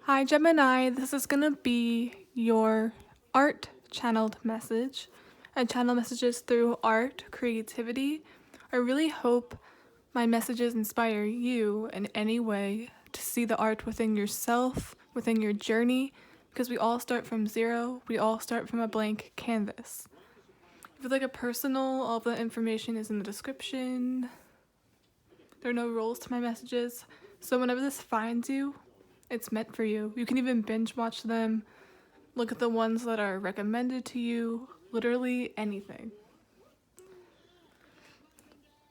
Hi Gemini, this is gonna be your art channeled message. I channel messages through art, creativity. I really hope my messages inspire you in any way to see the art within yourself, within your journey, because we all start from zero, we all start from a blank canvas. If it's like a personal, all the information is in the description. There are no rules to my messages, so whenever this finds you, it's meant for you. You can even binge watch them, look at the ones that are recommended to you, literally anything.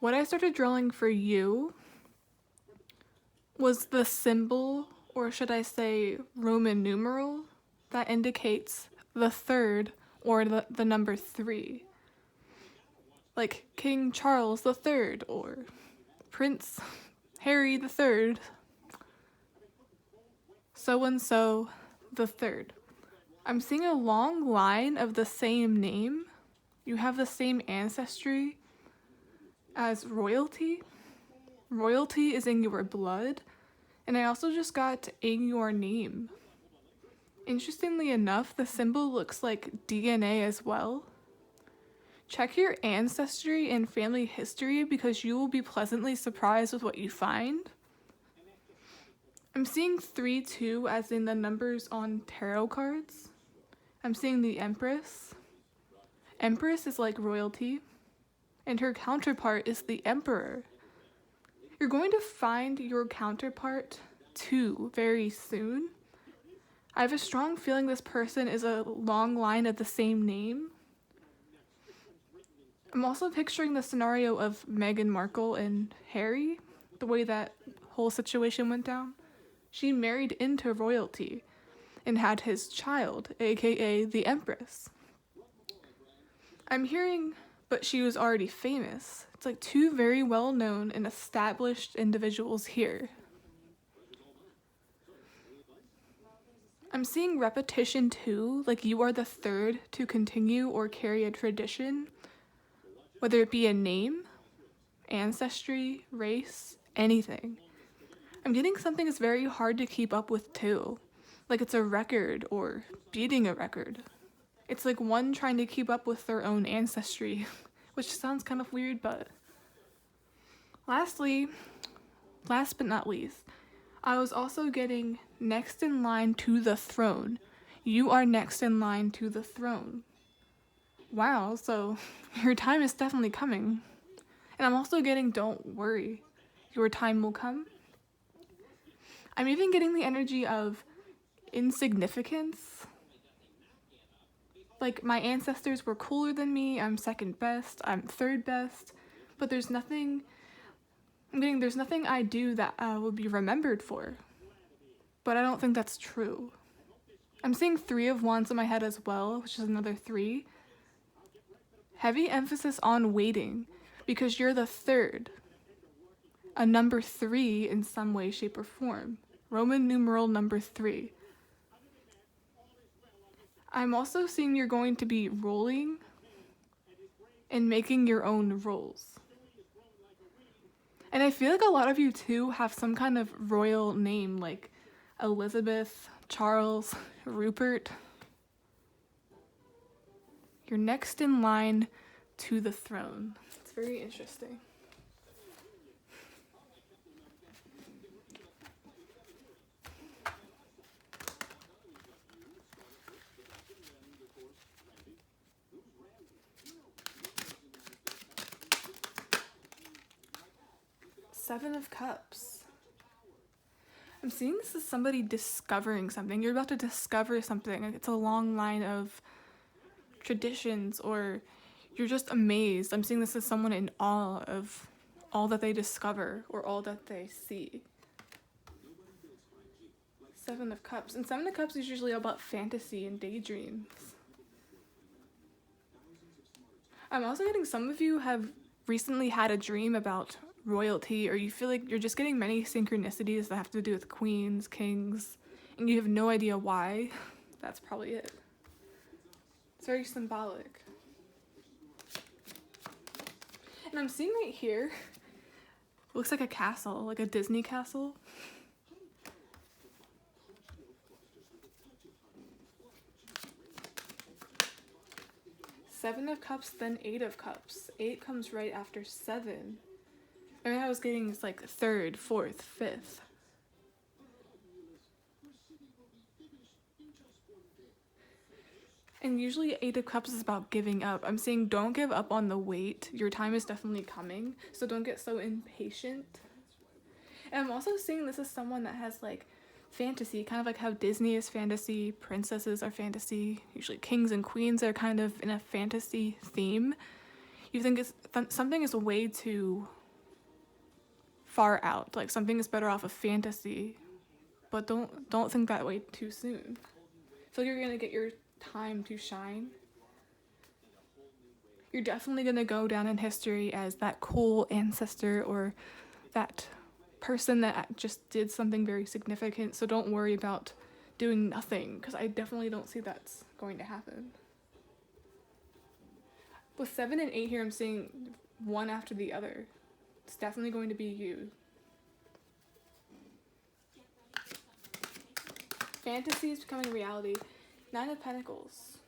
What I started drawing for you was the symbol, or should I say Roman numeral, that indicates the third or the number 3. Like King Charles the Third or Prince Harry the Third. So and so the third. I'm seeing a long line of the same name. You have the same ancestry as royalty. Royalty is in your blood. And I also just got in your name. Interestingly enough, the symbol looks like DNA as well. Check your ancestry and family history because you will be pleasantly surprised with what you find. I'm seeing 3-2 as in the numbers on tarot cards. I'm seeing the Empress. Empress is like royalty, and her counterpart is the Emperor. You're going to find your counterpart too very soon. I have a strong feeling this person is a long line of the same name. I'm also picturing the scenario of Meghan Markle and Harry, the way that whole situation went down. She married into royalty and had his child, aka the Empress. I'm hearing, but she was already famous. It's like 2 very well-known and established individuals here. I'm seeing repetition too, like you are the third to continue or carry a tradition, whether it be a name, ancestry, race, anything. I'm getting something that's very hard to keep up with too, like it's a record or beating a record. It's like one trying to keep up with their own ancestry, which sounds kind of weird, but... Lastly, last but not least, I was also getting next in line to the throne. You are next in line to the throne. Wow, so your time is definitely coming. And I'm also getting don't worry, your time will come. I'm even getting the energy of insignificance. Like, my ancestors were cooler than me, I'm second best, I'm third best, but there's nothing I do that will be remembered for. But I don't think that's true. I'm seeing 3 of Wands in my head as well, which is another 3. Heavy emphasis on waiting, because you're the third. A number 3 in some way, shape, or form. Roman numeral number 3. I'm also seeing you're going to be rolling and making your own rolls. And I feel like a lot of you too have some kind of royal name, like Elizabeth, Charles, Rupert. You're next in line to the throne. It's very interesting. Seven of Cups. I'm seeing this as somebody discovering something. You're about to discover something. It's a long line of traditions, or you're just amazed. I'm seeing this as someone in awe of all that they discover or all that they see. 7 of Cups. And 7 of Cups is usually about fantasy and daydreams. I'm also getting some of you have recently had a dream about royalty, or you feel like you're just getting many synchronicities that have to do with queens, kings, and you have no idea why. That's probably it. It's very symbolic. And I'm seeing right here, looks like a castle, like a Disney castle. Seven of Cups, then Eight of Cups. 8 comes right after 7. Everything I was getting is like 3rd, 4th, 5th. And usually 8 of Cups is about giving up. I'm saying don't give up on the wait. Your time is definitely coming, so don't get so impatient. And I'm also seeing this is someone that has like fantasy, kind of like how Disney is fantasy, princesses are fantasy, usually kings and queens are kind of in a fantasy theme. You think it's something is way too far out, like something is better off of fantasy, but don't think that way too soon. I feel like you're gonna get your time to shine. You're definitely gonna go down in history as that cool ancestor or that person that just did something very significant, so don't worry about doing nothing, because I definitely don't see that's going to happen. With 7 and 8 here, I'm seeing one after the other. It's definitely going to be you. Fantasy is becoming a reality. 9 of Pentacles.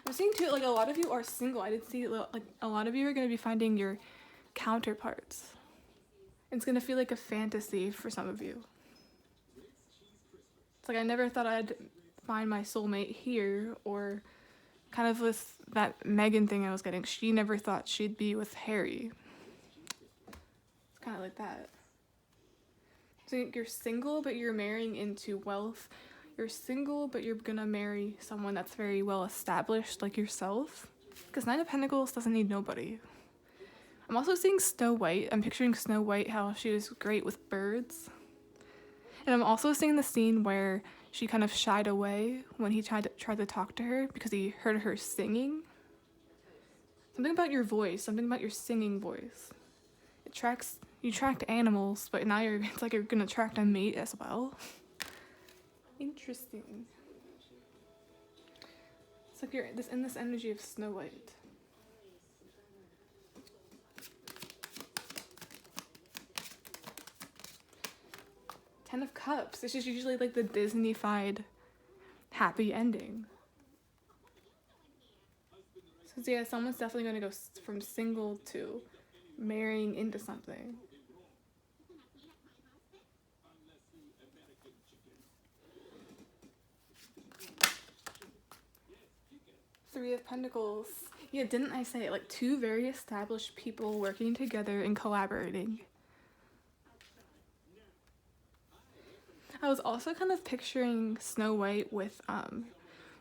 I'm seeing too, like a lot of you are single. I did see like a lot of you are going to be finding your counterparts. It's going to feel like a fantasy for some of you. It's like I never thought I'd find my soulmate here, or kind of with that Megan thing I was getting. She never thought she'd be with Harry. It's kind of like that. So you're single, but you're marrying into wealth. You're single, but you're gonna marry someone that's very well established, like yourself. Because 9 of Pentacles doesn't need nobody. I'm also seeing Snow White. I'm picturing Snow White, how she was great with birds. And I'm also seeing the scene where she kind of shied away when he tried to talk to her because he heard her singing. Something about your voice, something about your singing voice. You attract animals, but now it's like you're gonna attract a mate as well. Interesting. It's like you're in this energy of Snow White. Ten of Cups. It's just usually like the Disney-fied happy ending. So yeah, someone's definitely going to go from single to marrying into something. Three of Pentacles. Yeah, didn't I say it? Like 2 very established people working together and collaborating. I was also kind of picturing Snow White with,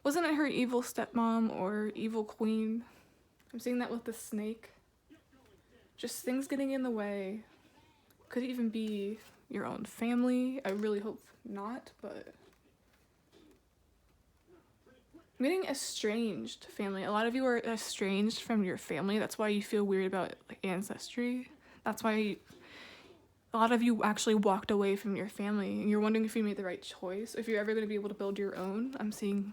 wasn't it her evil stepmom or evil queen? I'm seeing that with the snake. Just things getting in the way. Could even be your own family. I really hope not, but I'm getting estranged family. A lot of you are estranged from your family. That's why you feel weird about like ancestry. That's why a lot of you actually walked away from your family and you're wondering if you made the right choice. If you're ever going to be able to build your own, I'm seeing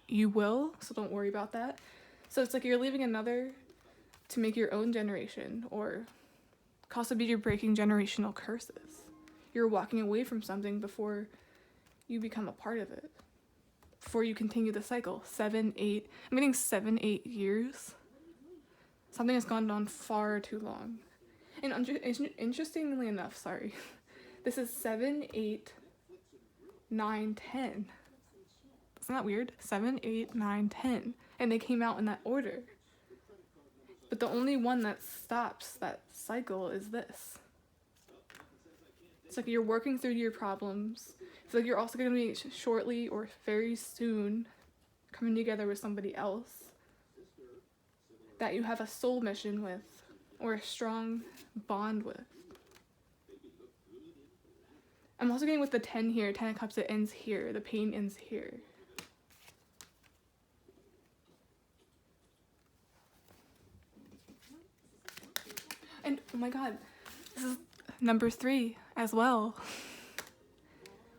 you will, so don't worry about that. So it's like you're leaving another to make your own generation, or possibly you're breaking generational curses. You're walking away from something before you become a part of it. Before you continue the cycle. 7, 8, I'm getting 7, 8 years. Something has gone on far too long. And interestingly enough, this is 7, 8, 9, 10. Isn't that weird? 7, 8, 9, 10. And they came out in that order. But the only one that stops that cycle is this. It's like you're working through your problems. It's like you're also going to be shortly or very soon coming together with somebody else that you have a soul mission with or a strong bond with. I'm also getting with the 10 here, 10 of Cups, it ends here. The pain ends here. And oh my god, this is number 3 as well.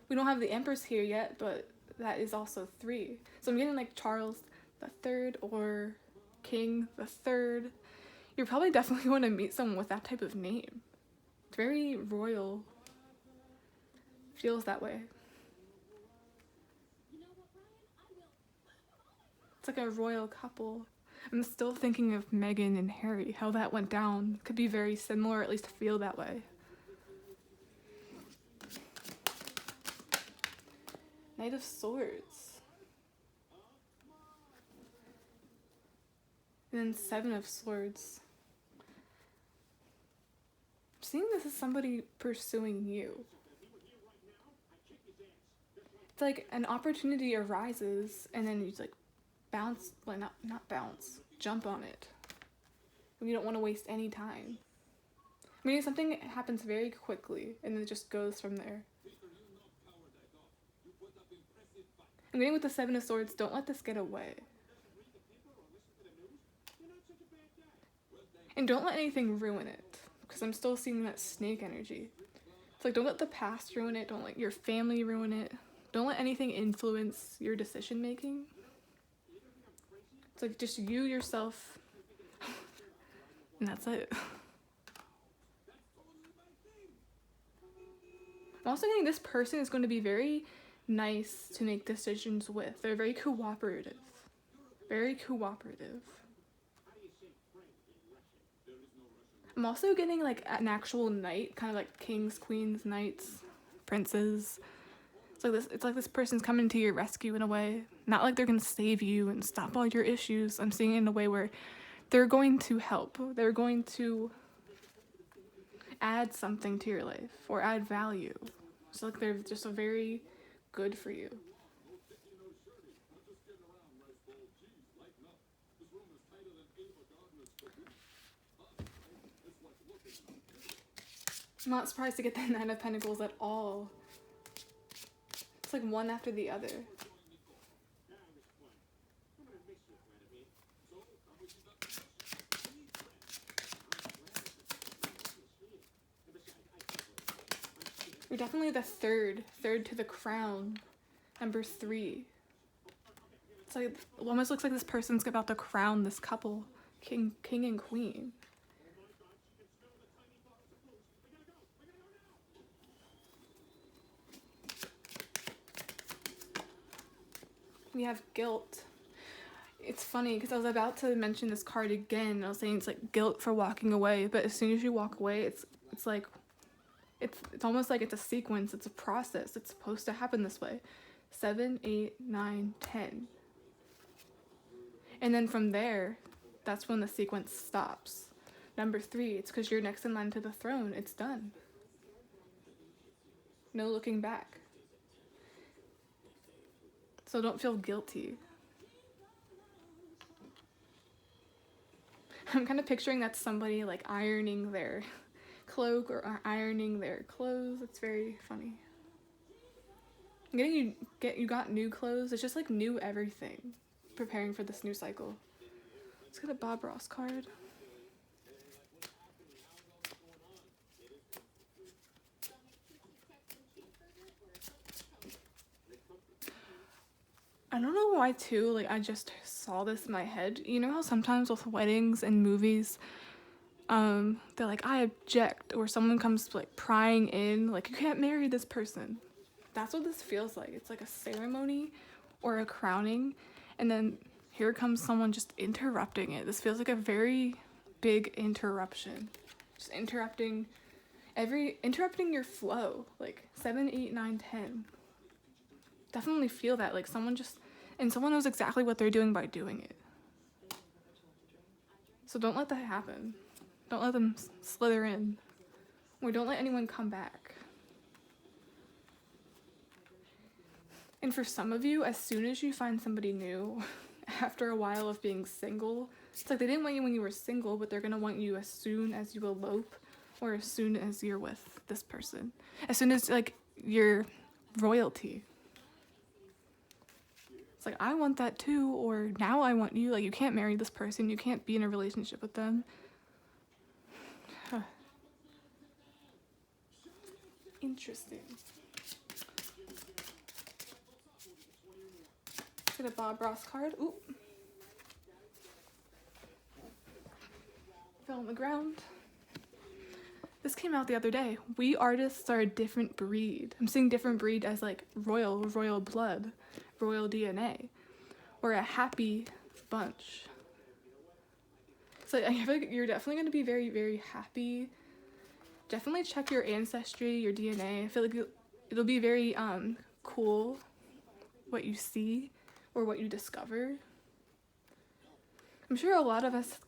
We don't have the Empress here yet, but that is also 3. So I'm getting like Charles the 3rd or King the 3rd. You're probably definitely going to meet someone with that type of name. It's very royal. Feels that way. It's like a royal couple. I'm still thinking of Meghan and Harry, how that went down. Could be very similar, or at least feel that way. Knight of Swords. And then Seven of Swords. I'm seeing this as somebody pursuing you. It's like an opportunity arises and then you just like bounce, well not bounce, jump on it. And you don't want to waste any time. I mean, something happens very quickly and then it just goes from there. I'm getting with the Seven of Swords, don't let this get away. And don't let anything ruin it, because I'm still seeing that snake energy. It's like, don't let the past ruin it, don't let your family ruin it, don't let anything influence your decision making. It's like just you, yourself, and that's it. I'm also getting this person is going to be very nice to make decisions with. They're very cooperative. Very cooperative. I'm also getting like an actual knight, kind of like kings, queens, knights, princes. It's like this person's coming to your rescue in a way. Not like they're going to save you and stop all your issues. I'm seeing it in a way where they're going to help. They're going to add something to your life or add value. So like they're just a very good for you. I'm not surprised to get the Nine of Pentacles at all. It's like one after the other. You're definitely the third to the crown. Number 3. It's like, it almost looks like this person's about to crown this couple, king and queen. We have guilt. It's funny because I was about to mention this card again. I was saying it's like guilt for walking away, but as soon as you walk away, it's like it's almost like it's a sequence. It's a process. It's supposed to happen this way. 7, 8, 9, 10, and then from there, that's when the sequence stops. Number 3. It's because you're next in line to the throne. It's done. No looking back. So don't feel guilty. I'm kind of picturing that somebody like ironing their cloak or ironing their clothes. It's very funny. I'm getting you got new clothes. It's just like new everything. Preparing for this new cycle. Let's get a Bob Ross card. I don't know why too, like I just saw this in my head. You know how sometimes with weddings and movies, they're like, I object, or someone comes like prying in, like you can't marry this person. That's what this feels like. It's like a ceremony or a crowning, and then here comes someone just interrupting it. This feels like a very big interruption. Just interrupting your flow, like 7, 8, 9, 10. Definitely feel that, like someone knows exactly what they're doing by doing it. So don't let that happen. Don't let them slither in, or don't let anyone come back. And for some of you, as soon as you find somebody new, after a while of being single, it's like they didn't want you when you were single, but they're gonna want you as soon as you elope, or as soon as you're with this person. As soon as like you're royalty. It's like, I want that too, or now I want you. Like, you can't marry this person. You can't be in a relationship with them. Interesting. Get a Bob Ross card. Ooh. Fell on the ground. This came out the other day. We artists are a different breed. I'm seeing different breed as like royal blood, royal DNA. or a happy bunch. So I feel like you're definitely going to be very, very happy. Definitely check your ancestry, your DNA. I feel like it'll be very cool what you see or what you discover. I'm sure a lot of us,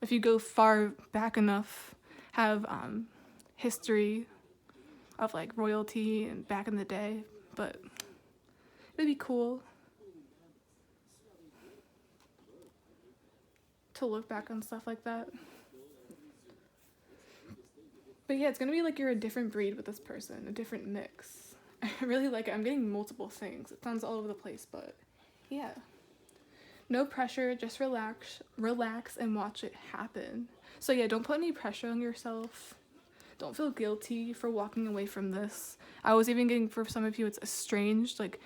if you go far back enough, have history of like royalty and back in the day, but it'd be cool to look back on stuff like that. But yeah, it's gonna be like you're a different breed with this person, a different mix. I really like it. I'm getting multiple things. It sounds all over the place, but yeah. No pressure, just relax and watch it happen. So yeah, don't put any pressure on yourself. Don't feel guilty for walking away from this. I was even getting, for some of you, it's estranged, like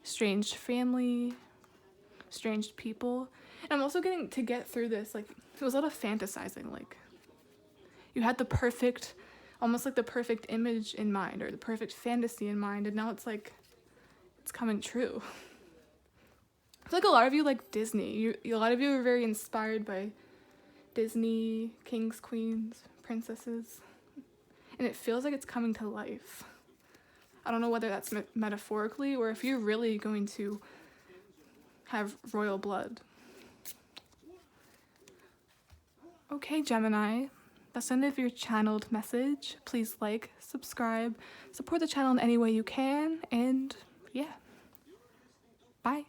estranged family, estranged people. And I'm also getting, to get through this, like, it was a lot of fantasizing, like, you had the perfect, almost like the perfect image in mind, or the perfect fantasy in mind, and now it's like, it's coming true. I feel like a lot of you like Disney. A lot of you are very inspired by Disney, kings, queens, princesses, and it feels like it's coming to life. I don't know whether that's metaphorically, or if you're really going to have royal blood. Okay, Gemini, that's the end of your channeled message. Please like, subscribe, support the channel in any way you can, and yeah, bye.